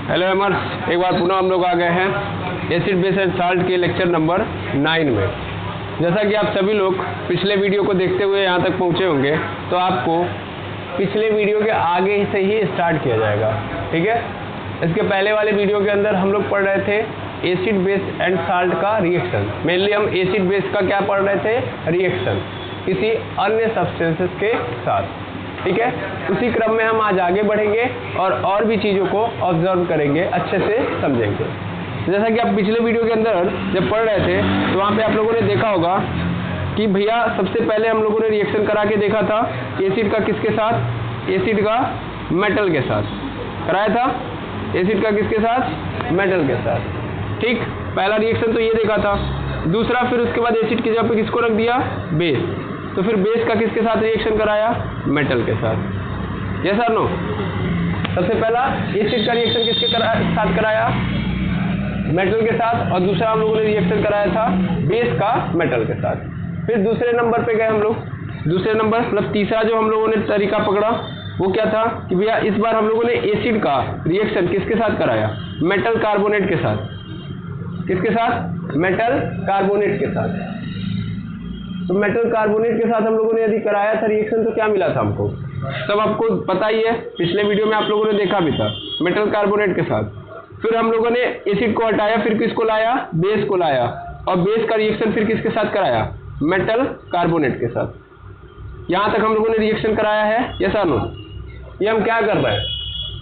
Hello एमर्स, एक बार पुनः हम लोग आ गए हैं एसिड बेस एंड साल्ट के लेक्चर नंबर 9 में। जैसा कि आप सभी लोग पिछले वीडियो को देखते हुए यहाँ तक पहुँचे होंगे, तो आपको पिछले वीडियो के आगे से ही स्टार्ट किया जाएगा, ठीक है। इसके पहले वाले वीडियो के अंदर हम लोग पढ़ रहे थे एसिड बेस एंड साल्ट का रिएक्शन। मेनली हम एसिड बेस का क्या पढ़ रहे थे, रिएक्शन किसी अन्य सब्सटेंसेस के साथ, ठीक है। उसी क्रम में हम आज आगे बढ़ेंगे और भी चीज़ों को ऑब्जर्व करेंगे, अच्छे से समझेंगे। जैसा कि आप पिछले वीडियो के अंदर जब पढ़ रहे थे तो वहाँ पे आप लोगों ने देखा होगा कि भैया सबसे पहले हम लोगों ने रिएक्शन करा के देखा था एसिड का किसके साथ, एसिड का मेटल के साथ कराया था। एसिड का किसके साथ, मेटल के साथ, ठीक। पहला रिएक्शन तो ये देखा था। दूसरा फिर उसके बाद एसिड की जगह पे किसको रख दिया, बेस। तो फिर बेस का किसके साथ रिएक्शन कराया, मेटल के साथ। यस और नो। सबसे पहला एसिड का रिएक्शन किसके साथ कराया, मेटल के साथ, और दूसरा हम लोगों ने रिएक्शन कराया था बेस का मेटल के साथ। फिर दूसरे नंबर पे गए हम लोग। दूसरे नंबर मतलब तीसरा जो हम लोगों ने तरीका पकड़ा वो क्या था कि भैया इस बार हम लोगों ने एसिड का रिएक्शन किसके साथ कराया, मेटल कार्बोनेट के साथ। किसके साथ, मेटल कार्बोनेट के साथ। तो मेटल कार्बोनेट के साथ हम लोगों ने यदि कराया था रिएक्शन तो क्या मिला था हमको, सब आपको पता ही है, पिछले वीडियो में आप लोगों ने देखा भी था, मेटल कार्बोनेट के साथ। फिर हम लोगों ने एसिड को हटाया, फिर किसको लाया, बेस को लाया, और बेस का रिएक्शन फिर किसके साथ कराया, मेटल कार्बोनेट के साथ। यहां तक हम लोगों ने रिएक्शन कराया है, यस और नो। ये हम क्या कर रहे हैं,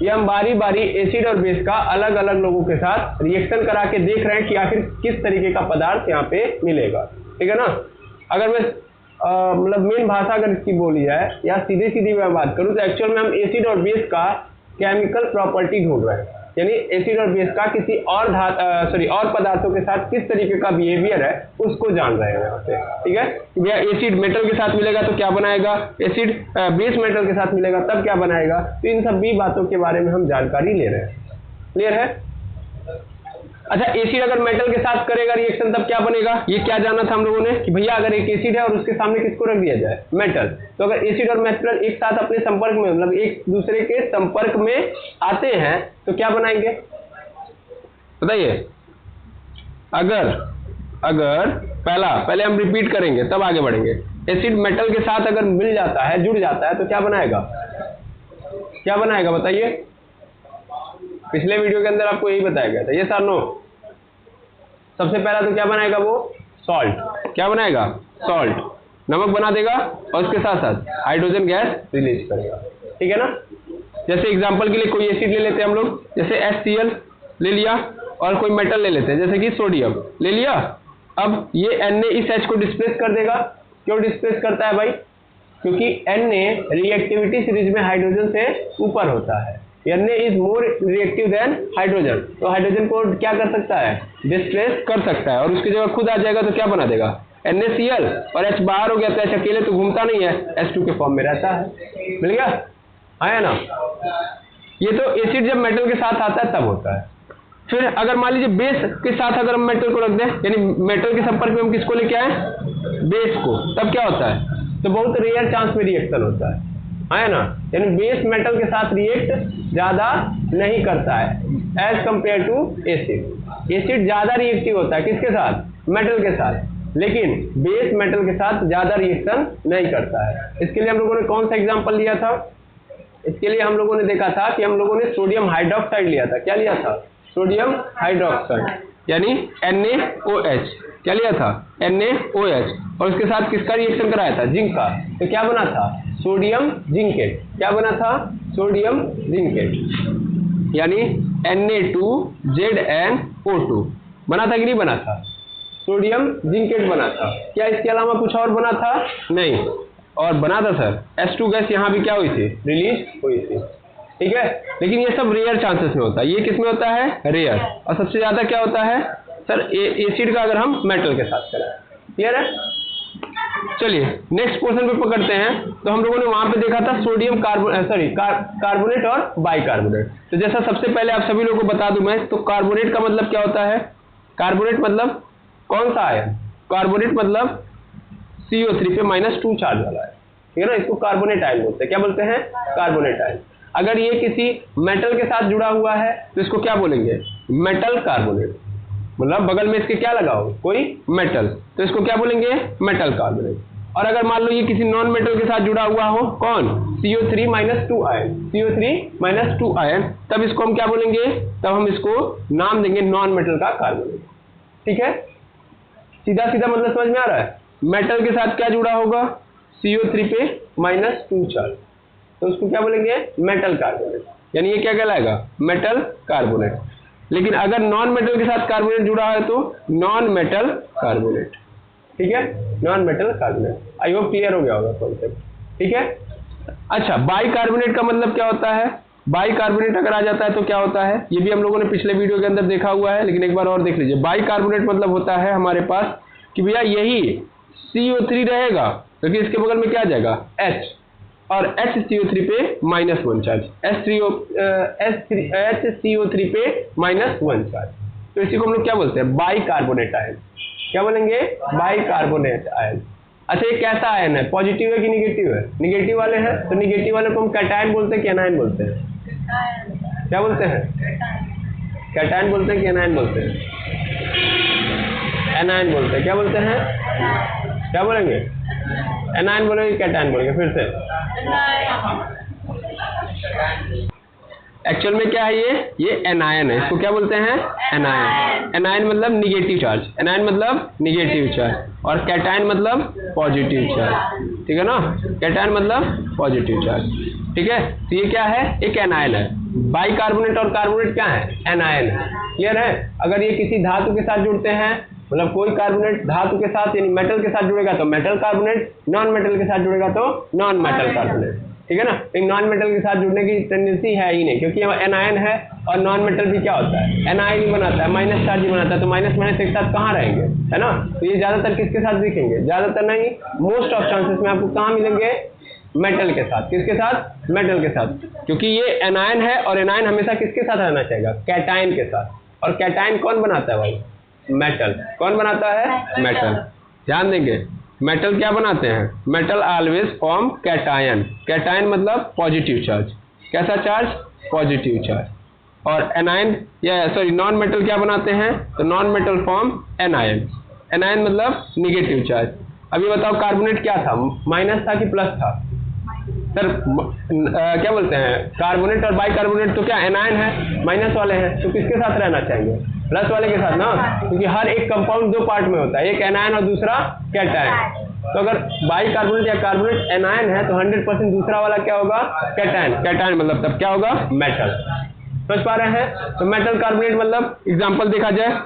ये हम बारी बारी एसिड और बेस का अलग अलग लोगों के साथ रिएक्शन करा के देख रहे हैं कि आखिर किस तरीके का पदार्थ यहाँ पे मिलेगा, ठीक है ना। अगर मैं मतलब मेन भाषा अगर इसकी बोली जाए या सीधी सीधी मैं बात करूँ तो एक्चुअल में हम एसिड और बेस का केमिकल प्रॉपर्टी ढूंढ रहे हैं, यानी एसिड और बेस का किसी और और पदार्थों के साथ किस तरीके का बिहेवियर है उसको जान रहे हैं यहाँ पे, ठीक है। भैया एसिड मेटल के साथ मिलेगा तो क्या बनाएगा, एसिड बेस मेटल के साथ मिलेगा तब क्या बनाएगा। तो इन सभी बातों के बारे में हम जानकारी ले रहे हैं, क्लियर है। अच्छा, एसिड अगर मेटल के साथ करेगा रिएक्शन तब क्या बनेगा, ये क्या जाना था हम लोगों ने कि भैया अगर एक एसिड है और उसके सामने किसको रख दिया जाए, मेटल। तो अगर एसिड और मेटल एक साथ अपने संपर्क में मतलब एक दूसरे के संपर्क में आते हैं तो क्या बनाएंगे बताइए। अगर पहले हम रिपीट करेंगे तब आगे बढ़ेंगे। एसिड मेटल के साथ अगर मिल जाता है, जुड़ जाता है तो क्या बनाएगा बताइए। पिछले वीडियो के अंदर आपको यही बताया गया था, ये सर नो। सबसे पहला तो क्या बनाएगा वो, सॉल्ट। क्या बनाएगा, सॉल्ट, नमक बना देगा और उसके साथ साथ हाइड्रोजन गैस रिलीज करेगा, ठीक है ना। जैसे एग्जांपल के लिए कोई एसिड ले लेते हैं हम लोग, जैसे HCl ले लिया, और कोई मेटल ले लेते हैं जैसे कि सोडियम ले लिया। अब ये Na इस H को डिस्प्लेस कर देगा। क्यों डिस्प्लेस करता है भाई, क्योंकि Na रिएक्टिविटी सीरीज में हाइड्रोजन से ऊपर होता है। Na is more reactive than hydrogen, तो हाइड्रोजन को क्या कर सकता है, डिस्प्लेस कर सकता है, और उसकी जगह खुद आ जाएगा तो क्या बना देगा, NaCl, और H बाहर हो गया तो H अकेले तो घूमता नहीं है, H2 के फॉर्म में रहता है। मिल गया, आया ना। ये तो एसिड जब मेटल के साथ आता है तब होता है। फिर अगर मान लीजिए बेस के साथ अगर हम मेटल को रख दें, यानी मेटल के संपर्क में हम किसको लेके आए, बेस को, तब क्या होता है, तो बहुत रेयर चांस में रिएक्शन होता है ना। यानी बेस मेटल के साथ रिएक्ट ज्यादा नहीं करता है as compared to acid. Acid ज्यादा रिएक्टिव होता है किसके साथ, मेटल के साथ, लेकिन बेस मेटल के साथ ज्यादा रिएक्शन नहीं करता है। इसके लिए हम लोगों ने कौन सा एग्जांपल लिया था, इसके लिए हम लोगों ने देखा था कि हम लोगों ने सोडियम हाइड्रोक्साइड लिया था। क्या लिया था, सोडियम हाइड्रोक्साइड, यानी NaOH। क्या लिया था, NaOH, और उसके साथ किसका रिएक्शन कराया था, जिंक का। तो क्या बना था, सोडियम जिंकेट। क्या बना था, सोडियम जिंकेट, यानी Na2ZnO2 बना था कि नहीं बना था, सोडियम जिंकेट बना था। क्या इसके अलावा कुछ और बना था, नहीं, और बना था सर H2 गैस यहाँ भी क्या हुई थी, रिलीज हुई थी, ठीक है। लेकिन ये सब रेयर चांसेस में होता है, ये किस में होता है, रेयर। और सबसे ज्यादा क्या होता है सर, एसिड का अगर हम मेटल के साथ करें, क्लियर है। चलिए नेक्स्ट पोर्शन पे पकड़ते हैं। तो हम लोगों ने वहां पे देखा था सोडियम कार्बोनेट और बाइकार्बोनेट। तो जैसा सबसे पहले आप सभी लोगों को बता दूं मैं, तो कार्बोनेट का मतलब क्या होता है, कार्बोनेट मतलब कौन सा आयन, कार्बोनेट मतलब CO3 पे -2 चार्ज वाला है, ठीक है ना। इसको कार्बोनेट आयन बोलते हैं। क्या बोलते हैं, कार्बोनेट आयन। अगर ये किसी मेटल के साथ जुड़ा हुआ है तो इसको क्या बोलेंगे? Metal carbonate. मतलब बगल में इसके क्या लगा हो? कोई मेटल, तो इसको क्या बोलेंगे? Metal carbonate. और अगर मान लो ये किसी नॉन मेटल के साथ जुड़ा हुआ हो, कौन? CO3-2 आयन, CO3-2 आयन, तब इसको हम क्या बोलेंगे? तब हम इसको नाम देंगे नॉन मेटल का कार्बोनेट। ठीक है, सीधा सीधा मतलब समझ में आ रहा है? मेटल के साथ क्या जुड़ा होगा? CO3 पे -2 चार्ज, तो उसको क्या बोलेंगे? Metal carbonate. यानी ये क्या कहलाएगा? Metal carbonate. लेकिन अगर नॉन मेटल के साथ कार्बोनेट जुड़ा है तो नॉन मेटल कार्बोनेट। ठीक है, non metal carbonate. I hope clear हो गया होगा कॉन्सेप्ट। ठीक है, अच्छा, बाई कार्बोनेट का मतलब क्या होता है? बाई कार्बोनेट अगर आ जाता है तो क्या होता है? ये भी हम लोगों ने पिछले वीडियो के अंदर देखा हुआ है, लेकिन एक बार और देख लीजिए। बाई कार्बोनेट मतलब होता है हमारे पास कि भैया यही CO3 रहेगा, क्योंकि इसके बगल में क्या आ जाएगा? H, और HCO3 पे -1 चार्ज, HCO3 पे -1 चार्ज, तो इसी को हम लोग क्या बोलते हैं? By carbonate ion. क्या बोलेंगे? By carbonate ion. अच्छा, ये कैसा आयन है? पॉजिटिव है कि निगेटिव है? निगेटिव वाले हैं, तो निगेटिव वाले को हम कैटायन बोलते हैं कि एनायन बोलते हैं? क्या बोलते हैं? कैटायन बोलते हैं कि एनायन बोलते हैं? एनायन बोलते हैं। क्या बोलते हैं? क्या बोलेंगे? एनायन बोलेंगे, कैटायन बोलेंगे? फिर से एक्चुअल में क्या है? ये एनायन है। इसको क्या बोलते हैं? एनायन। एनायन मतलब निगेटिव चार्ज, एनायन मतलब निगेटिव चार्ज, और कैटायन मतलब पॉजिटिव चार्ज। ठीक है ना? कैटायन मतलब पॉजिटिव चार्ज। ठीक है, तो ये क्या है? एक एनायन है। बाई कार्बोनेट और कार्बोनेट क्या है? एनायन है। क्लियर है? अगर ये किसी धातु के साथ जुड़ते हैं, मतलब कोई कार्बोनेट धातु के साथ यानी मेटल के साथ जुड़ेगा तो मेटल कार्बोनेट, नॉन मेटल के साथ जुड़ेगा तो नॉन मेटल कार्बोनेट। ठीक है ना? एक नॉन मेटल के साथ जुड़ने की टेंडेंसी है ही नहीं, क्योंकि एनायन है, और नॉन मेटल भी क्या होता है? एनायन ही बनाता है, माइनस चार्ज ही बनाता है, तो माइनस माइनस एक साथ कहाँ रहेंगे? है ना? तो ये ज्यादातर किसके साथ दिखेंगे? ज्यादातर नहीं, मोस्ट ऑफ चांसेस में आपको कहाँ मिलेंगे? मेटल के साथ। किसके साथ? मेटल के साथ, क्योंकि ये एनायन है, और एनायन हमेशा किसके साथ रहना चाहिए? कैटायन के साथ। और कैटायन कौन बनाता है भाई? मेटल। कौन बनाता है? मेटल। ध्यान देंगे, मेटल क्या बनाते हैं? Metal always form cation. Cation मतलब पॉजिटिव चार्ज। कैसा चार्ज? Positive charge. और एनायन या सॉरी नॉन मेटल क्या बनाते हैं? तो non metal form anion. Anion मतलब निगेटिव चार्ज। अभी बताओ, कार्बोनेट क्या था? माइनस था कि प्लस था? सर क्या बोलते हैं? कार्बोनेट और बाई कार्बोनेट तो क्या एनायन है, माइनस वाले हैं, तो किसके साथ रहना चाहिए? प्लस वाले के साथ ना, क्योंकि हर एक कंपाउंड 2 पार्ट में होता है, एक एनायन और दूसरा कैटायन। तो अगर बाई कार्बोनेट या कार्बोनेट एनायन है तो 100% दूसरा वाला क्या होगा? कैटायन। कैटायन मतलब तब क्या होगा? मेटल। समझ पा रहे हैं? तो मेटल कार्बोनेट मतलब एग्जांपल देखा जाए,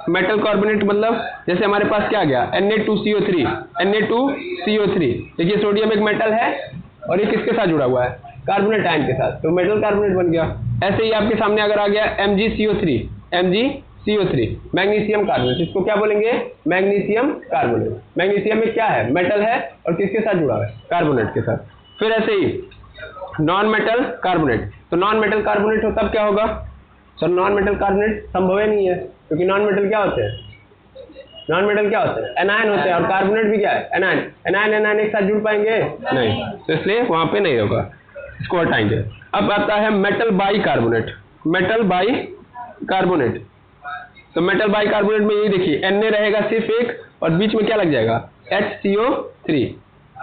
मेटल कार्बोनेट मतलब जैसे हमारे पास क्या आ गया? Na2CO3, Na2CO3। देखिए, सोडियम एक मेटल है और ये किसके साथ जुड़ा हुआ है? कार्बोनेट आयन के साथ, तो मेटल कार्बोनेट बन गया। ऐसे ही आपके सामने अगर आ गया MgCO3, MgCO3, मैग्नीशियम कार्बोनेट, इसको क्या बोलेंगे? Magnesium carbonate. मैग्नीशियम में क्या है? मेटल है, और किसके साथ जुड़ा है? कार्बोनेट के साथ। फिर ऐसे ही नॉन मेटल कार्बोनेट, तो नॉन मेटल कार्बोनेट हो तब क्या होगा? सर नॉन मेटल कार्बोनेट संभव ही नहीं है, क्योंकि नॉन मेटल क्या होते हैं? नॉन मेटल क्या होते हैं? एनायन होते हैं, और कार्बोनेट भी क्या है? एनायन। एनायन एनायन एक साथ जुड़ पाएंगे? नहीं, तो इसलिए वहां पे नहीं होगा, इसको हटाएंगे। अब आता है metal by carbonate. Metal by carbonate, तो मेटल बाई कार्बोनेट में ये देखिए Na रहेगा सिर्फ एक, और बीच में क्या लग जाएगा? HCO3,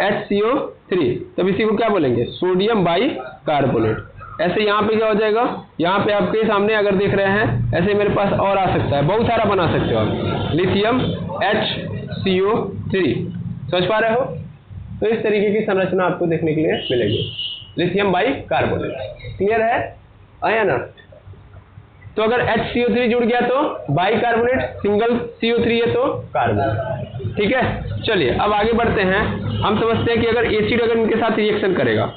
HCO3, तब इसी को क्या बोलेंगे? Sodium by carbonate. ऐसे यहाँ पे क्या हो जाएगा? यहाँ पे आपके सामने अगर देख रहे हैं, ऐसे मेरे पास और आ सकता है, बहुत सारा बना सकते हो आप। लिथियम HCO3, समझ पा रहे हो? तो इस तरीके की संरचना आपको देखने के लिए मिलेगी, लिथियम बाई कार्बोनेट। क्लियर है? आया ना? तो अगर HCO3 जुड़ गया तो बाई कार्बोनेट, सिंगल CO3 है तो कार्बोनेट। ठीक है, चलिए अब आगे बढ़ते हैं। हम समझते हैं कि अगर एसिड अगर इनके साथ रिएक्शन करेगा,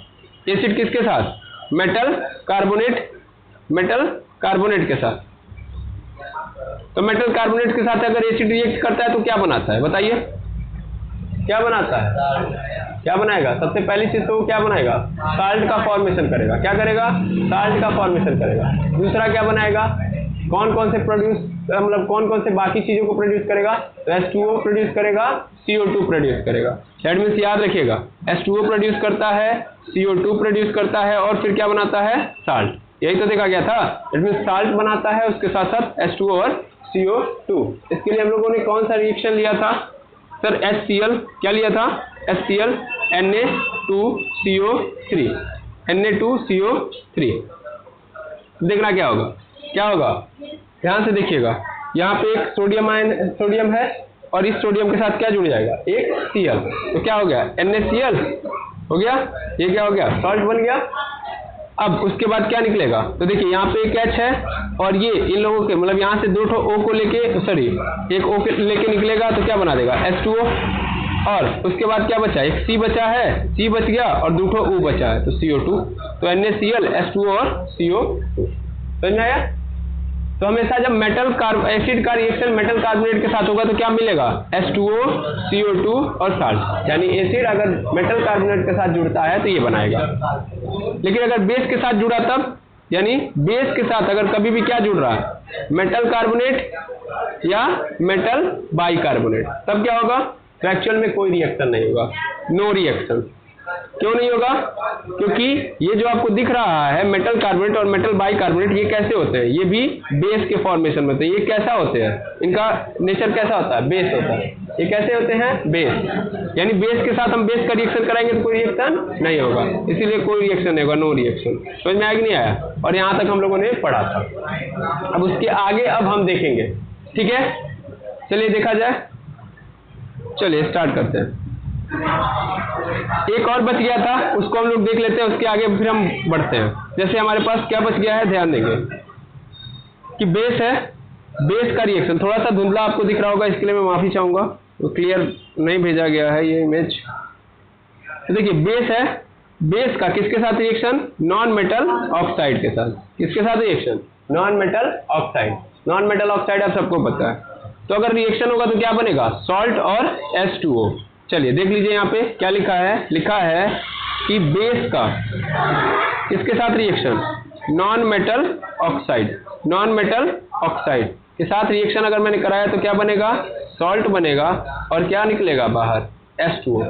एसिड किसके साथ? मेटल कार्बोनेट, मेटल कार्बोनेट के साथ। तो मेटल कार्बोनेट के साथ अगर एसिड रिएक्ट करता है तो क्या बनाता है? बताइए, क्या बनाता है? क्या बनाएगा? सबसे पहली चीज तो वो क्या बनाएगा? साल्ट का फॉर्मेशन करेगा। क्या करेगा? साल्ट का फॉर्मेशन करेगा। दूसरा क्या बनाएगा? कौन कौन से प्रोड्यूस मतलब कौन कौन से बाकी चीज़ों को प्रोड्यूस करेगा, तो H2O प्रोड्यूस करेगा, CO2 प्रोड्यूस करेगा। दैट मीन्स याद रखिएगा, H2O प्रोड्यूस करता है, CO2 प्रोड्यूस करता है और फिर क्या बनाता है, साल्ट। यही तो देखा गया था। दैट मीन्स साल्ट बनाता है, उसके साथ साथ H2O और CO2। इसके लिए हम लोगों ने कौन सा रिएक्शन लिया था सर, HCl। क्या लिया था, HCl Na2CO3, Na2CO3। देखना क्या होगा, क्या होगा, ध्यान से देखिएगा। यहाँ पे एक सोडियम है और इस सोडियम के साथ क्या जुड़ जाएगा, एक Cl, तो क्या हो गया, NaCl हो गया। ये क्या हो गया, सॉल्ट बन गया। अब उसके बाद क्या निकलेगा, तो देखिए यहाँ पे एक H है और ये इन लोगों के मतलब यहाँ से दो ठो O को लेके, सॉरी एक O के लेके निकलेगा, तो क्या बना देगा, H2O। और उसके बाद क्या बचा, एक C बचा है, C बच गया और दो ठो O बचा है, तो CO2। तो NaCl, H2O और CO2। समझ में आया। तो हमेशा जब एसिड का रिएक्शन मेटल कार्बोनेट के साथ होगा तो क्या मिलेगा, H2O, CO2 और साल्ट। यानी एसिड अगर मेटल कार्बोनेट के साथ जुड़ता है तो ये बनाएगा। लेकिन अगर बेस के साथ जुड़ा तब, यानी बेस के साथ अगर कभी भी क्या जुड़ रहा है, मेटल कार्बोनेट या मेटल बाइकार्बोनेट, तब क्या होगा, तो एक्चुअल में कोई रिएक्शन नहीं होगा, नो रिएक्शन। क्यों नहीं होगा, क्योंकि ये जो आपको दिख रहा है मेटल कार्बोनेट और मेटल बाइकार्बोनेट, ये कैसे होते हैं, ये भी बेस के फॉर्मेशन में होते हैं। ये कैसा होते हैं, इनका नेचर कैसा होता है, बेस होता है। ये कैसे होते हैं, बेस। यानी बेस के साथ हम बेस का रिएक्शन कराएंगे तो कोई रिएक्शन नहीं होगा, इसीलिए कोई रिएक्शन नहीं होगा, नो रिएक्शन। समझ में आया कि नहीं आया। और यहाँ तक हम लोगों ने पढ़ा था। अब उसके आगे अब हम देखेंगे, ठीक है। चलिए देखा जाए, चलिए स्टार्ट करते हैं। एक और बच गया था, उसको हम लोग देख लेते हैं, उसके आगे फिर हम बढ़ते हैं। जैसे हमारे पास क्या बच गया है, ध्यान देंगे कि बेस है, बेस का रिएक्शन थोड़ा सा धुंधला आपको दिख रहा होगा, इसके लिए मैं माफी चाहूंगा, वो क्लियर नहीं भेजा गया है ये इमेज। तो देखिए बेस है, बेस का किसके साथ रिएक्शन, नॉन मेटल ऑक्साइड के साथ। किसके साथ reaction, non metal oxide. Non metal oxide आप सबको पता है। तो अगर रिएक्शन होगा तो क्या बनेगा, सॉल्ट और H2O। चलिए देख लीजिए यहाँ पे क्या लिखा है, लिखा है कि बेस का किसके साथ reaction, non metal oxide, non metal oxide के साथ रिएक्शन अगर मैंने कराया तो क्या बनेगा, सॉल्ट बनेगा और क्या निकलेगा बाहर, H2O।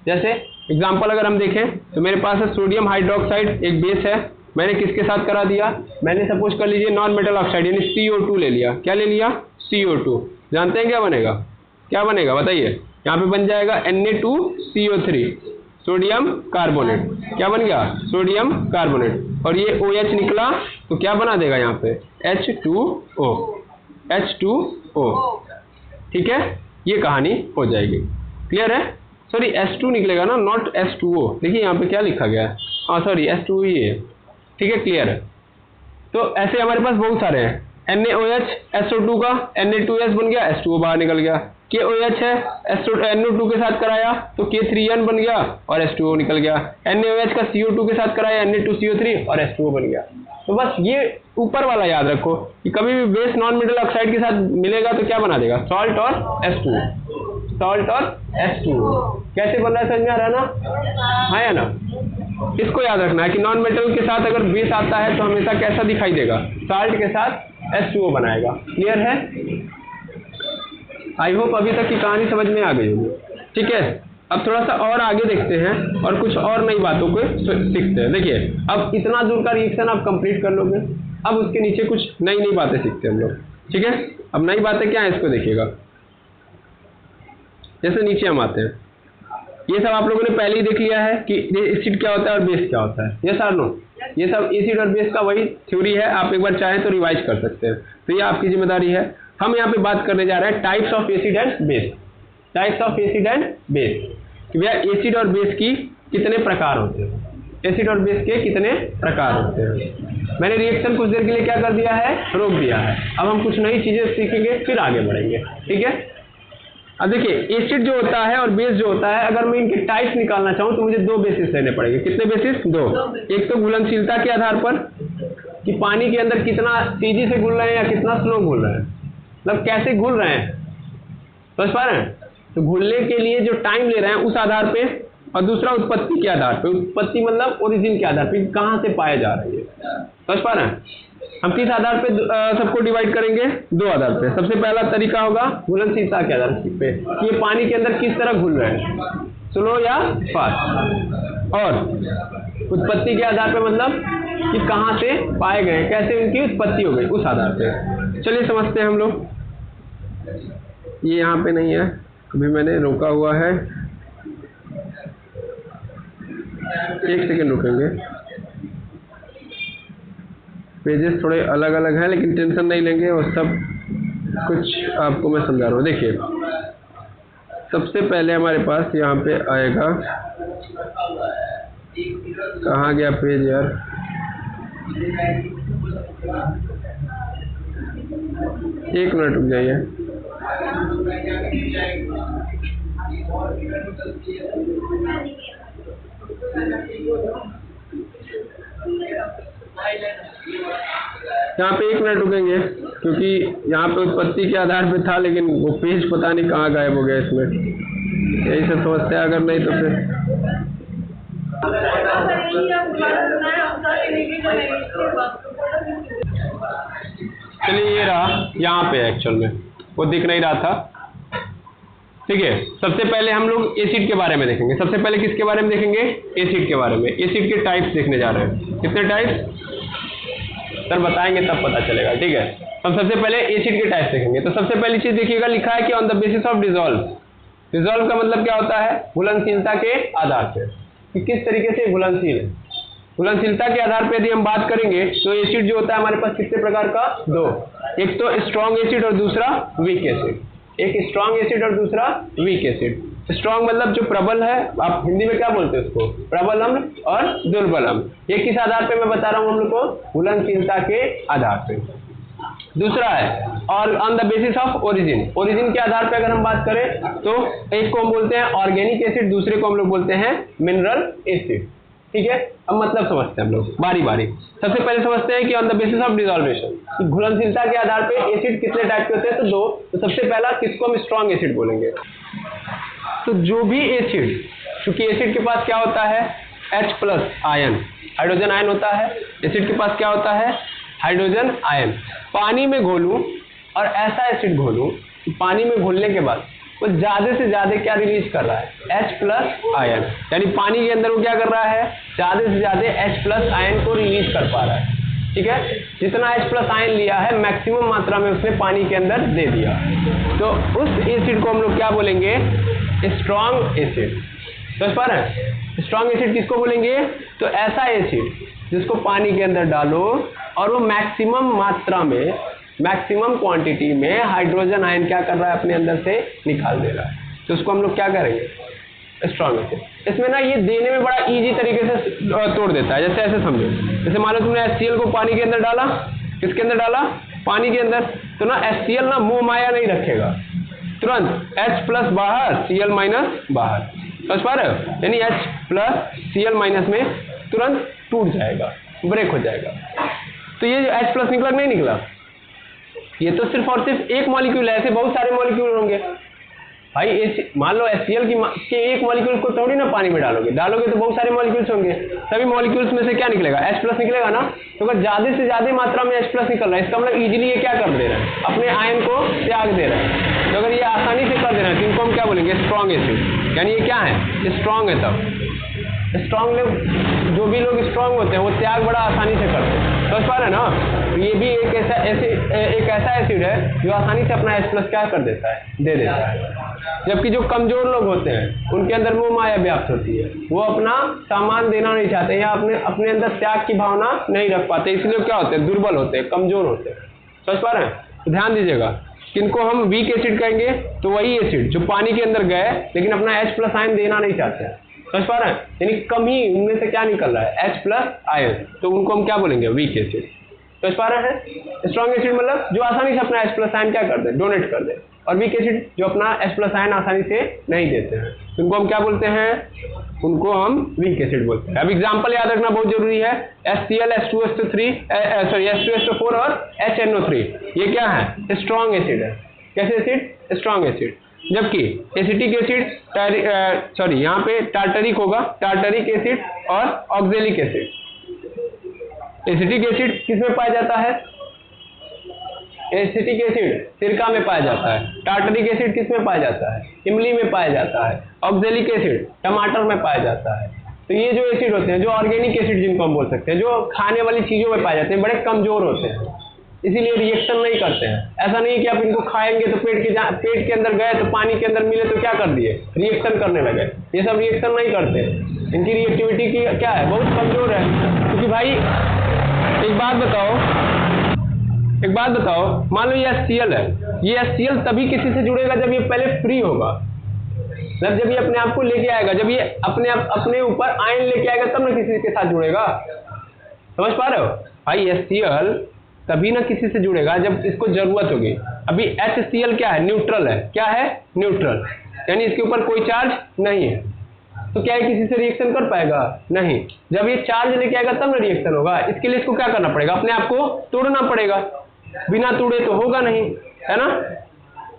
जैसे एग्जांपल अगर हम देखें तो मेरे पास है सोडियम हाइड्रोक्साइड, एक बेस है, मैंने किसके साथ करा दिया, मैंने सपोज कर लीजिए नॉन मेटल ऑक्साइड यानी CO2 ले लिया। क्या ले लिया, CO2। जानते हैं क्या बनेगा, क्या बनेगा बताइए, यहाँ पे बन जाएगा Na2CO3, सोडियम कार्बोनेट। क्या बन गया, सोडियम कार्बोनेट। और ये OH निकला तो क्या बना देगा यहाँ पे, H2O, H2O। ठीक है, ये कहानी हो जाएगी। क्लियर है, सॉरी H2 निकलेगा ना, नॉट H2O। देखिए यहाँ पे क्या लिखा गया है, हाँ सॉरी H2O ही है। ठीक है, क्लियर है। तो ऐसे हमारे पास बहुत सारे हैं, NaOH, SO2 का Na2S बन गया, H2O बाहर निकल गया। KOH है, NO2 के साथ कराया तो K3N बन गया और H2O निकल गया। NaOH का CO2 के साथ कराया Na2CO3 और H2O बन गया। तो बस ये ऊपर वाला याद रखो कि कभी भी बेस नॉन मेटल ऑक्साइड के साथ मिलेगा तो क्या बना देगा, सॉल्ट और H2O, सॉल्ट और H2O। कैसे बन रहा है, समझ में आ रहा है ना, हाँ या ना। इसको याद रखना है कि नॉन मेटल के साथ अगर बेस आता है तो हमेशा कैसा दिखाई देगा, सॉल्ट के साथ H2O बनाएगा। क्लियर है, आई होप अभी तक की कहानी समझ में आ गई होगी। ठीक है, अब थोड़ा सा और आगे देखते हैं और कुछ और नई बातों को सीखते हैं। देखिए अब इतना दूर का रिएक्शन आप कंप्लीट कर लोगे, अब उसके नीचे कुछ नई नई बातें सीखते हैं हम लोग। ठीक है, अब नई बातें क्या है इसको देखिएगा। जैसे नीचे हम आते हैं, ये सब आप लोगों ने पहले ही देख लिया है कि एसिड क्या होता है और बेस क्या होता है। ये सर नो, ये सब एसिड और बेस का वही थ्योरी है, आप एक बार चाहें तो रिवाइज कर सकते हैं, तो ये आपकी जिम्मेदारी है। हम यहाँ पे बात करने जा रहे हैं types of acid and base, types of acid and base, कि भैया एसिड और बेस की कितने प्रकार होते हैं, एसिड और बेस के कितने प्रकार होते हैं। मैंने रिएक्शन कुछ देर के लिए क्या कर दिया है, रोक दिया है। अब हम कुछ नई चीजें सीखेंगे फिर आगे बढ़ेंगे। ठीक है, अब देखिए एसिड जो होता है और बेस जो होता है, अगर मैं इनके टाइप्स निकालना चाहूँ तो मुझे दो बेसिस लेने पड़ेंगे। कितने बेसिस, दो। एक तो घुलनशीलता के आधार पर कि पानी के अंदर कितना तेजी से घुल रहे हैं या कितना स्लो घुल रहे हैं, मतलब कैसे घुल रहे हैं, समझ पा रहे हैं। तो घुलने के लिए जो टाइम ले रहे हैं उस आधार पे, और दूसरा उत्पत्ति के आधार पे, उत्पत्ति मतलब ओरिजिन के आधार पे, कहाँ से पाए जा रही है, समझ पा रहे हैं। हम किस आधार पे सबको डिवाइड करेंगे? दो आधार पे। सबसे पहला तरीका होगा घुलनशीलता के आधार पे कि ये पानी के अंदर किस तरह घुल रहे हैं, स्लो या फास्ट, और उत्पत्ति के आधार पे मतलब कि कहाँ से पाए गए, कैसे उनकी उत्पत्ति हो गई, उस आधार पे। चलिए समझते हैं हम लोग। ये यहाँ पे नहीं है, अभी मैंने रोका हुआ है, एक सेकेंड रुकेंगे। पेजेस थोड़े अलग अलग हैं लेकिन टेंशन नहीं लेंगे, और सब कुछ आपको मैं समझा रहा हूँ। देखिए सबसे पहले हमारे पास यहाँ पे आएगा, कहाँ गया पेज यार, एक मिनट रुक जाइए। यहाँ पे एक मिनट रुकेंगे क्योंकि यहाँ पे उत्पत्ति के आधार पे था लेकिन वो पेज पता नहीं कहाँ गायब हो गया इसमें, यही सब समस्या। अगर नहीं तो फिर चलिए ये रहा, यहाँ पे एक्चुअल में वो दिख नहीं रहा था। ठीक है, सबसे पहले हम लोग एसिड के बारे में देखेंगे। सबसे पहले किसके बारे में देखेंगे? एसिड के बारे में। एसिड के टाइप्स देखने जा रहे हैं। कितने टाइप्स सर बताएंगे तब पता चलेगा। ठीक है, हम सबसे पहले एसिड के टाइप्स देखेंगे। तो सबसे पहली चीज देखिएगा, लिखा है कि on the basis of dissolve. Dissolve का मतलब क्या होता है? घुलनशीलता के आधार पे, कि किस तरीके से घुलनशील है। घुलनशीलता के आधार पे यदि हम बात करेंगे तो एसिड जो होता है हमारे पास कितने प्रकार का? दो। एक तो स्ट्रॉन्ग एसिड और दूसरा वीक एसिड। एक स्ट्रॉन्ग एसिड और दूसरा वीक एसिड। स्ट्रॉन्ग मतलब जो प्रबल है, आप हिंदी में क्या बोलते हैं उसको? प्रबल अम्ल और दुर्बल अम्ल। ये किस आधार पे मैं बता रहा हूँ हम लोग को? घुलनशीलता के आधार पे। दूसरा है और on the basis of origin. Origin के आधार पे अगर हम बात करें तो एक को हम बोलते हैं ऑर्गेनिक एसिड, दूसरे को हम लोग बोलते हैं मिनरल एसिड। ठीक है, अब मतलब समझते हैं हम लोग बारी बारी। सबसे पहले समझते हैं कि ऑन द बेसिस ऑफ डिसॉल्वेशन, घुलनशीलता के आधार पे एसिड कितने टाइप के होते हैं? तो दो। तो सबसे पहला किसको हम स्ट्रॉन्ग एसिड बोलेंगे? तो जो भी एसिड, क्योंकि एसिड के पास क्या होता है? H+ आयन, हाइड्रोजन आयन होता है। एसिड के पास क्या होता है? Hydrogen ion. पानी में घोलूं और ऐसा एसिड घोलूं, पानी में घोलने के बाद वो ज्यादा से ज्यादा क्या रिलीज कर रहा है? H+ ion. यानी पानी के अंदर वो क्या कर रहा है? ज्यादा से ज्यादा H+ आयन को रिलीज कर पा रहा है। ठीक है, जितना H+ आयन लिया है मैक्सिमम मात्रा में उसने पानी के अंदर दे दिया। तो उस एसिड को हम लोग क्या बोलेंगे? Strong acid. समझ पा रहे हैं? स्ट्रॉन्ग एसिड किसको बोलेंगे? तो ऐसा एसिड जिसको पानी के अंदर डालो और वो मैक्सिमम मात्रा में, मैक्सिमम क्वांटिटी में हाइड्रोजन आयन क्या कर रहा है? अपने अंदर से निकाल दे रहा है। तो उसको हम लोग क्या करेंगे? Strong acid. इसमें ना ये देने में बड़ा इजी तरीके से तोड़ देता है। जैसे ऐसे समझो, जैसे मान लो तुमने HCl को पानी के अंदर डाला, किसके अंदर डाला? पानी के अंदर। तो ना HCl ना मोह माया नहीं रखेगा, तुरंत H+ बाहर, Cl- बाहर। समझ पा रहे हो? यानी H+ Cl- में तुरंत टूट जाएगा, ब्रेक हो जाएगा। तो ये जो H+ निकला नहीं निकला, ये तो सिर्फ और सिर्फ एक मॉलिक्यूल है, ऐसे बहुत सारे मॉलिक्यूल होंगे भाई। मान लो HCl के एक मॉलिक्यूल को थोड़ी ना पानी में डालोगे तो बहुत सारे मॉलिक्यूल्स होंगे। सभी मॉलिक्यूल्स में से क्या निकलेगा? H+ निकलेगा ना। तो अगर ज्यादा से ज्यादा मात्रा में H+ निकल रहा है, इसका मतलब इजीली ये क्या कर दे रहा है? अपने आयन को त्याग दे रहा है। तो अगर ये आसानी से कर दे रहा है तो इनको हम क्या बोलेंगे? Strong acid. यानी ये क्या है? स्ट्रॉन्ग है। तब स्ट्रॉन्ग लोग, जो भी लोग स्ट्रॉन्ग होते हैं वो त्याग बड़ा आसानी से करते हैं। समझ पा रहे हैं ना? तो ये भी एक ऐसा एसिड है जो आसानी से अपना H+ क्या कर देता है? दे देता है। जबकि जो कमजोर लोग होते हैं उनके अंदर मोह माया व्याप्त होती है, वो अपना सामान देना नहीं चाहते या अपने अंदर त्याग की भावना नहीं रख पाते, इसलिए क्या होते हैं? दुर्बल होते हैं, कमजोर होते हैं। समझ पा रहे हैं? तो ध्यान दीजिएगा, किनको हम वीक एसिड कहेंगे? तो वही एसिड जो पानी के अंदर गए लेकिन अपना H+ आयन देना नहीं चाहते। समझ पा रहे हैं? यानी कम ही उनमें से क्या निकल रहा है? H+ ion. तो उनको हम क्या बोलेंगे? Weak acid. समझ पा रहे हैं? स्ट्रॉन्ग एसिड मतलब जो आसानी से अपना H+ आयन क्या कर दे? डोनेट कर दे। और वीक एसिड जो अपना H+ आयन आसानी से नहीं देते हैं, तो उनको हम क्या बोलते हैं? उनको हम वीक एसिड बोलते हैं। अब एग्जांपल याद रखना बहुत जरूरी है। HCl, H2SO4 और HNO3, ये क्या है? स्ट्रॉन्ग एसिड है। कैसे एसिड? Strong acid. जबकि एसिटिक एसिड, यहाँ पे टार्टरिक होगा, टार्टरिक एसिड और ऑक्जेलिक एसिड। एसिटिक एसिड किस में पाया जाता है? एसिटिक एसिड सिरका में पाया जाता है। टार्टरिक एसिड किस में पाया जाता है? इमली में पाया जाता है। ऑक्जेलिक एसिड टमाटर में पाया जाता है। तो ये जो एसिड होते हैं, जो ऑर्गेनिक एसिड जिनको हम बोल सकते हैं, जो खाने वाली चीजों में पाए जाते हैं, बड़े कमजोर होते हैं, इसीलिए रिएक्शन नहीं करते हैं। ऐसा नहीं है कि आप इनको खाएंगे तो पेट के अंदर गए तो पानी के अंदर मिले तो क्या कर दिए, रिएक्शन करने लगे। ये सब रिएक्शन नहीं करते, इनकी रिएक्टिविटी की क्या है, बहुत कमजोर है। क्योंकि भाई एक बात बताओ, मान लो ये HCl है, ये HCl तभी किसी से जुड़ेगा जब ये पहले फ्री होगा, मतलब जब ये अपने आप को लेके आएगा, जब ये अपने ऊपर आयन लेके आएगा तब ना किसी के साथ जुड़ेगा। समझ पा रहे हो भाई? HCl तभी ना किसी से जुड़ेगा जब इसको जरूरत होगी। अभी HCl क्या है? न्यूट्रल है। क्या है? न्यूट्रल, यानी इसके ऊपर कोई चार्ज नहीं है, तो क्या है किसी से रिएक्शन कर पाएगा? नहीं। जब ये चार्ज लेके आएगा तब ना रिएक्शन होगा। इसके लिए इसको क्या करना पड़ेगा? अपने आप को तोड़ना पड़ेगा, बिना तोड़े तो होगा नहीं, है ना।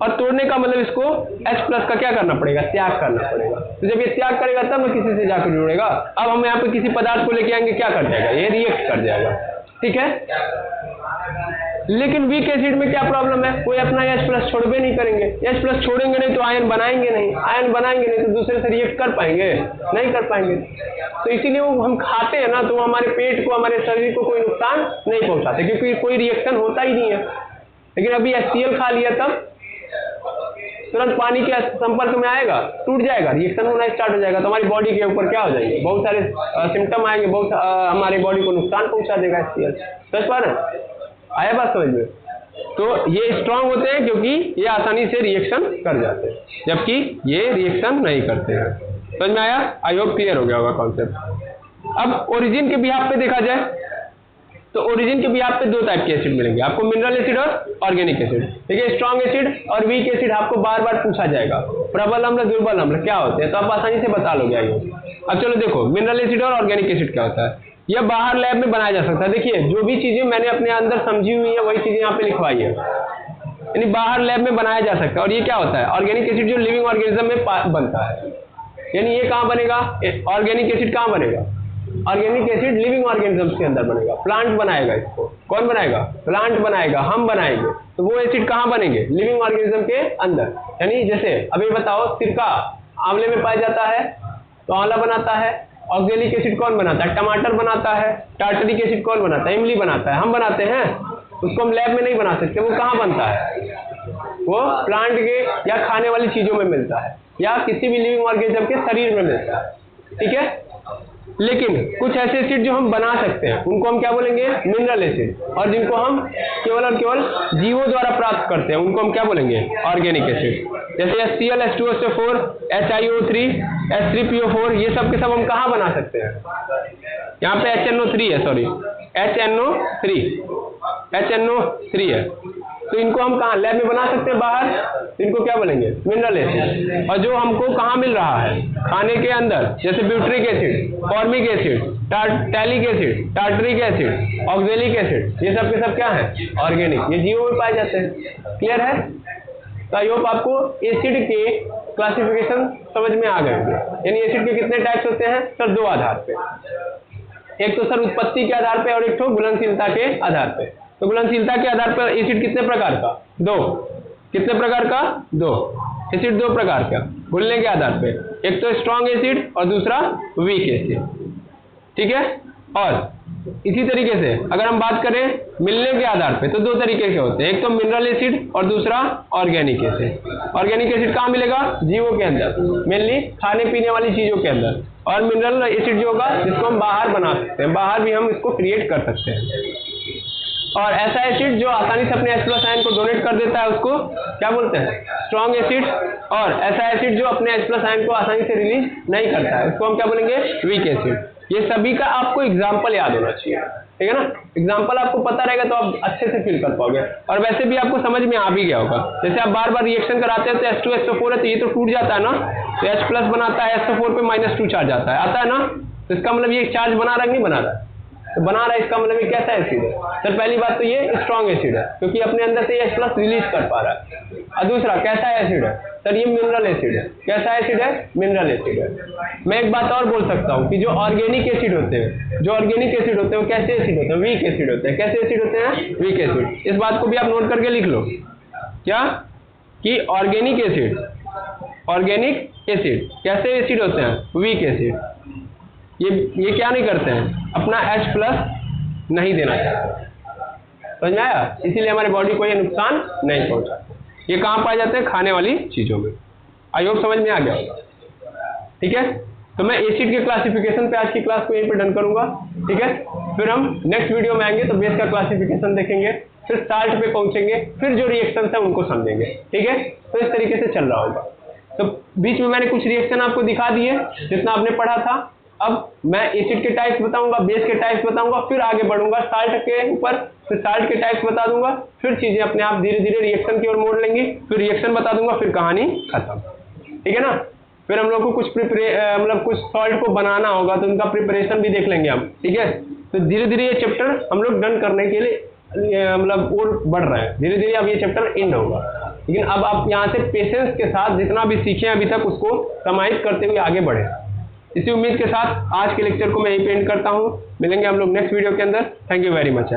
और तोड़ने का मतलब इसको H+ का क्या करना पड़ेगा? त्याग करना पड़ेगा। तो जब ये त्याग करेगा तब ना किसी से जाकर जुड़ेगा। अब हम यहाँ पे किसी पदार्थ को लेके आएंगे, क्या कर जाएगा? ये रिएक्ट कर जाएगा, ठीक है। लेकिन वीक एसिड में क्या प्रॉब्लम है? कोई अपना H+ छोड़बे नहीं करेंगे। H+ छोड़ेंगे नहीं तो आयन बनाएंगे नहीं, आयन बनाएंगे नहीं तो दूसरे से रिएक्ट कर पाएंगे? नहीं कर पाएंगे। तो इसीलिए वो हम खाते हैं ना, तो वो हमारे पेट को, हमारे शरीर को कोई नुकसान नहीं पहुंचाते, क्योंकि कोई रिएक्शन होता ही नहीं है। लेकिन अभी HCl खा लिया तब तुरंत पानी के संपर्क में आएगा, टूट जाएगा, रिएक्शन होना स्टार्ट हो जाएगा, तो हमारी बॉडी के ऊपर क्या हो जाएंगे? बहुत सारे सिम्टम आएंगे, बहुत हमारी बॉडी को नुकसान पहुंचा देगा HCl। समझ पा रहे हैं? आया बात समझ में? तो ये स्ट्रांग होते हैं क्योंकि ये आसानी से रिएक्शन कर जाते हैं, जबकि ये रिएक्शन नहीं करते हैं। समझ में आया? आई होप क्लियर हो गया होगा कॉन्सेप्ट। अब ओरिजिन के बिहाफ पे देखा जाए तो ओरिजिन के बिहाफ पे 2 टाइप के एसिड मिलेंगे आपको, मिनरल एसिड और ऑर्गेनिक एसिड। देखिए स्ट्रांग एसिड और वीक एसिड आपको बार बार पूछा जाएगा, प्रबल अम्ल दुर्बल अम्ल क्या होते हैं, तो आप आसानी से बता लोगे। अब चलो देखो, मिनरल एसिड और ऑर्गेनिक एसिड क्या होता है। यह बाहर लैब में बनाया जा सकता है। देखिए जो भी चीजें मैंने अपने अंदर समझी हुई है वही चीजें यहाँ पे लिखवाई है, यानी बाहर लैब में बनाया जा सकता है। और ये क्या होता है? ऑर्गेनिक एसिड जो लिविंग ऑर्गेनिज्म में बनता है, यानी ये कहाँ बनेगा? ऑर्गेनिक एसिड कहाँ बनेगा? ऑर्गेनिक एसिड लिविंग ऑर्गेनिजम्स के अंदर बनेगा, प्लांट बनाएगा इसको। कौन बनाएगा? प्लांट बनाएगा, हम बनाएंगे। तो वो एसिड कहाँ बनेंगे? लिविंग ऑर्गेनिज्म के अंदर। यानी जैसे अभी बताओ, सिरका आंवले में पाया जाता है तो आंवला बनाता है। ऑक्जेलिक एसिड कौन बनाता है? टमाटर बनाता है। टार्टरिक एसिड कौन बनाता है? इमली बनाता है, हम बनाते हैं। उसको हम लैब में नहीं बना सकते। वो कहाँ बनता है? वो प्लांट के या खाने वाली चीजों में मिलता है, या किसी भी लिविंग ऑर्गेनिज्म के शरीर में मिलता है, ठीक है। लेकिन कुछ ऐसे एसिड जो हम बना सकते हैं उनको हम क्या बोलेंगे? Mineral acid. और जिनको हम केवल और केवल जीवों द्वारा प्राप्त करते हैं उनको हम क्या बोलेंगे? Organic acid. जैसे HCl, H2SO4, HiO3, H3PO4, ये सब के सब हम कहाँ बना सकते हैं? यहाँ पे HNO3 है, सॉरी HNO3 है। तो इनको हम कहाँ लैब में बना सकते हैं? बाहर। इनको क्या बोलेंगे? Mineral acid. और जो हमको कहाँ मिल रहा है? खाने के अंदर, जैसे butyric acid, formic acid, italic acid, tartaric acid, oxalic acid, ये सब के सब क्या है? ऑर्गेनिक। ये जीवों में पाए जाते हैं। क्लियर है? तो आई होप आपको एसिड के क्लासिफिकेशन समझ में आ गए होंगे। यानी एसिड के कितने टाइप्स होते हैं सर? 2 आधार पे। एक तो सर उत्पत्ति के आधार पे और एक तो घुलनशीलता के आधार पे। तो घुलनशीलता के आधार पर एसिड कितने प्रकार का? 2। कितने प्रकार का? 2। एसिड 2 प्रकार का घुलने के आधार पे, एक तो स्ट्रॉन्ग एसिड और दूसरा वीक एसिड, ठीक है। और इसी तरीके से अगर हम बात करें मिलने के आधार पे तो 2 तरीके के होते हैं, एक तो मिनरल एसिड और दूसरा ऑर्गेनिक एसिड। ऑर्गेनिक एसिड कहाँ मिलेगा? जीवों के अंदर, मेनली खाने पीने वाली चीजों के अंदर। और मिनरल एसिड जो होगा जिसको हम बाहर बना सकते हैं, बाहर भी हम इसको क्रिएट कर सकते हैं। और ऐसा एसिड जो आसानी से अपने H+ आयन को डोनेट कर देता है उसको क्या बोलते हैं? Strong acid. और ऐसा एसिड जो अपने H+ आयन को आसानी से रिलीज नहीं करता है उसको हम क्या बोलेंगे? Weak acid. ये सभी का आपको एग्जाम्पल याद होना चाहिए, ठीक है ना। एग्जाम्पल आपको पता रहेगा तो आप अच्छे से फील कर पाओगे। और वैसे भी आपको समझ में आ भी गया होगा, जैसे आप बार बार रिएक्शन कराते हैं तो H2SO4 है तो ये तो टूट जाता है ना, तो H+ बनाता है, SO4 पे -2 चार्ज आता है ना। तो इसका मतलब ये चार्ज बना रहा है नहीं बना रहा है? तो बना रहा है, इसका मतलब ये कैसा एसिड है? सर पहली बात तो ये स्ट्रॉन्ग एसिड है क्योंकि अपने अंदर से H+ रिलीज कर पा रहा है। और दूसरा कैसा एसिड है? सर ये मिनरल एसिड है। कैसा एसिड है? मिनरल एसिड है। मैं एक बात और बोल सकता हूँ कि जो ऑर्गेनिक एसिड होते हैं, वो कैसे एसिड होते हैं? वीक एसिड होते हैं। कैसे एसिड होते हैं? Weak acid. इस बात को भी आप नोट करके लिख लो, क्या कि ऑर्गेनिक एसिड कैसे एसिड होते हैं? Weak acid. ये क्या नहीं करते हैं? अपना H+ नहीं देना चाहते। समझ में आया? इसीलिए हमारे बॉडी को ये नुकसान नहीं पहुंचा। ये कहाँ पाए जाते हैं? खाने वाली चीजों में। आई होप समझ में आ गया होगा। ठीक है, तो मैं एसिड के क्लासिफिकेशन पे आज की क्लास को यहीं पे डन करूंगा। ठीक है, फिर हम नेक्स्ट वीडियो में आएंगे तो बेस का क्लासिफिकेशन देखेंगे, फिर साल्ट पे पहुंचेंगे, फिर जो रिएक्शन है उनको समझेंगे। ठीक है, तो इस तरीके से चल रहा होगा। तो बीच में मैंने कुछ रिएक्शन आपको दिखा दिए जितना आपने पढ़ा था। अब मैं एसिड के टाइप्स बताऊंगा, बेस के टाइप्स बताऊंगा, फिर आगे बढ़ूंगा साल्ट के ऊपर, फिर साल्ट के टाइप्स बता दूंगा, फिर चीजें अपने आप धीरे धीरे रिएक्शन की ओर मोड़ लेंगी, फिर रिएक्शन बता दूंगा, फिर कहानी खत्म। ठीक है ना? फिर हम लोग को कुछ मतलब कुछ सॉल्ट को बनाना होगा तो उनका प्रिपरेशन भी देख लेंगे हम। ठीक है, तो धीरे धीरे ये चैप्टर हम लोग डन करने के लिए मतलब और बढ़ रहे हैं। धीरे धीरे अब ये चैप्टर एंड होगा, लेकिन अब आप यहाँ से पेशेंस के साथ जितना भी सीखे अभी तक उसको समाहित करते हुए आगे बढ़े। इसी उम्मीद के साथ आज के लेक्चर को मैं यहीं पे एंड करता हूँ। मिलेंगे हम लोग नेक्स्ट वीडियो के अंदर। Thank you very much.